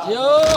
यो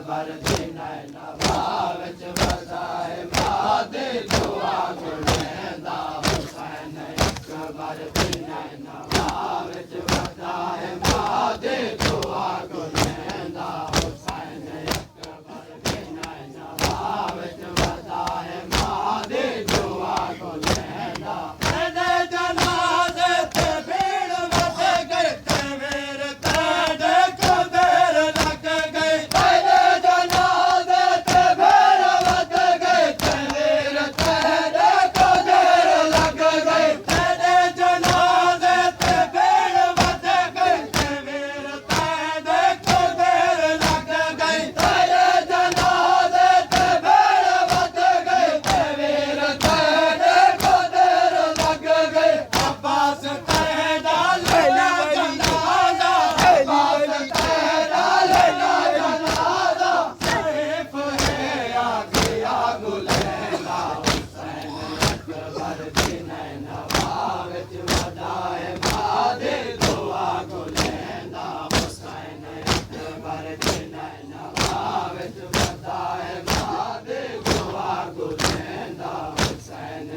अकबर दिन नवाब वसाए मादे दुआ गुलेंदा हुसैन अकबर दिन नवाब वसाए मादे दुआ गुलेंदा हुसैन अकबर दिन नवाब वसाए मादे दुआ गुलेंदा तेरे जनाजे ते भीड़ मच गई ते मेरे तेरे को देर लग गई तेरे जनाजे ते भीड़ मच गई ते मेरे तेरे को देर लग गई तेरे जनाजे ते भीड़ मच गई ते मेरे तेरे को देर लग गई तेरे जनाजे ते भीड़ मच गई ते मेरे तेरे को देर लग गई अब्बास तेरा लेना जनाजा अब्बास तेरा लेना जनाजा सैफ है आखिया गुलेंदा हुसैन अकबर दिन नवाब वसाए मादे दुआ गुलेंदा हुसैन अकबर दिन नवाब वसाए मादे दुआ गुलेंदा हुसैन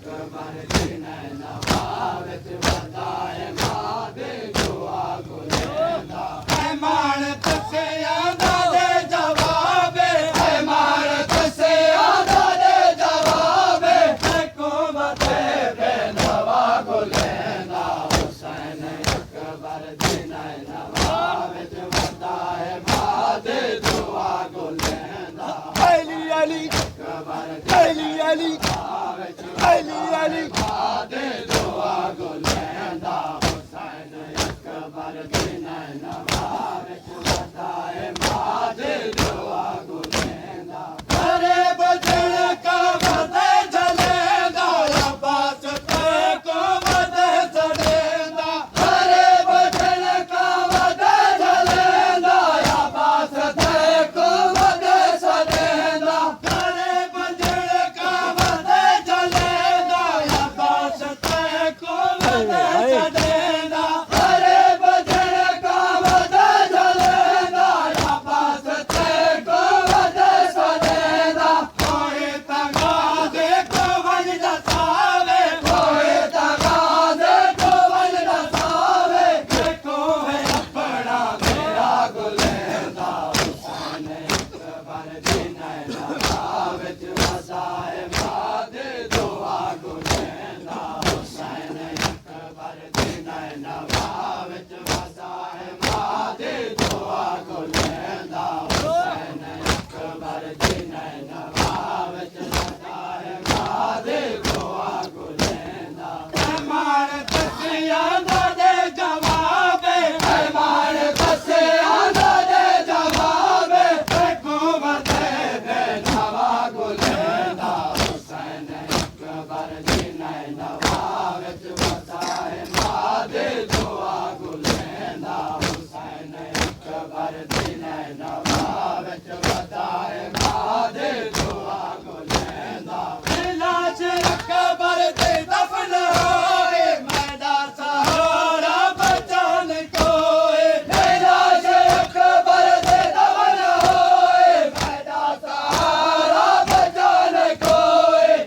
अकबर दिन नवाब वसाए मादे दुआ गुलेंदा ऐमान तसे आंदा दे जवाबे ऐमान तसे आंदा दे जवाबे हुकूमत बेनवा गुलेंदा हुसैन अकबर दिन नवाब वसाए मादे दुआ गुलेंदा अली अली अकबर अली अली अली अली मादे दुआ गुलेंदा हुसैन अकबर दिन नवाब वसाए मादे दुआ गुलेंदा अरे बजन का बदे जलेंदा अब्बास ते को बदे जलेंदा अरे बजन का बदे जलेंदा अब्बास ते को बदे जलेंदा अरे बजन का बदे जलेंदा अब्बास ते को बदे जलेंदा अरे बजन का बदे जलेंदा अब्बास ते को बदे जलेंदा कोई तगादे को वन दसावे कोई तगादे को वन दसावे देखो है अपना मेरा गुलेंदा हुसैन अकबर दिन नवाब वसाए मादे दुआ गुलेंदा हुसैन अकबर दिन नवाब वसाए मादे दुआ गुलेंदा हुसैन अकबर दिन नवाब वसाए मादे दुआ गुलेंदा ऐमान तसे आंदा दे जवाबे ऐमान तसे आंदा दे जवाबे हुकूमत बेनवा गुलेंदा हुसैन अकबर दिन नवाब वसाए मादे दुआ गुलेंदा हुसैन अकबर दिन नवाब वसाए मादे दुआ गुलेंदा लाश अकबर दे दफन होए मैदा सहारा बचान कोए लाश अकबर दे दफन होए मैदा सहारा बचान कोए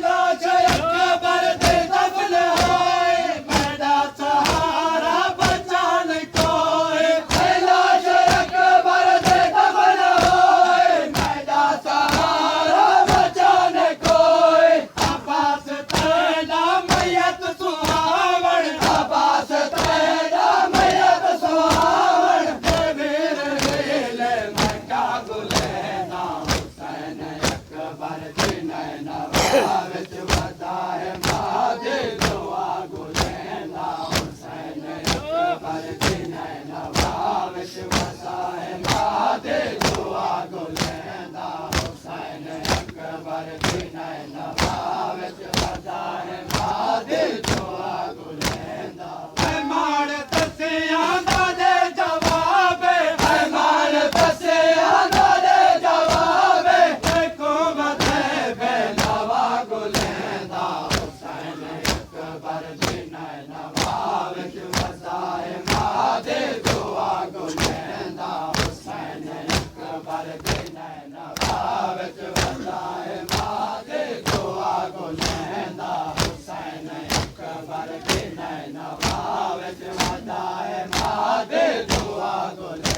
लाश अकबर दे दफन होए मैदा सहारा बचान कोए लाश अकबर दे दफन होए मैदा सहारा बचान कोए अब्बास तेरा मैयत सुहावण अब्बास तेरा मैयत सुहावण मेरे वेले मक्का गुलेंदा हुसैन अकबर दिन नवाब वसाए मादे दुआ गुलेंदा हुसैन अकबर दिन नवाब वसाए मादे दुआ गुलेंदा हुसैन अकबर दिन नवाब वसाए मादे दुआ गुलेंदा ऐमान तसे आंदा दे जवाबे ऐमान तसे आंदा दे जवाबे हुकूमत बेनवा गुलेंदा हुसैन अकबर दिन नवाब वसाए मादे दुआ गुलेंदा हुसैन अकबर नैन भावच वसाए माँ दे दुआ को लहंदा हुसैन अकबर के नैन भावच वसाए माँ दे दुआ को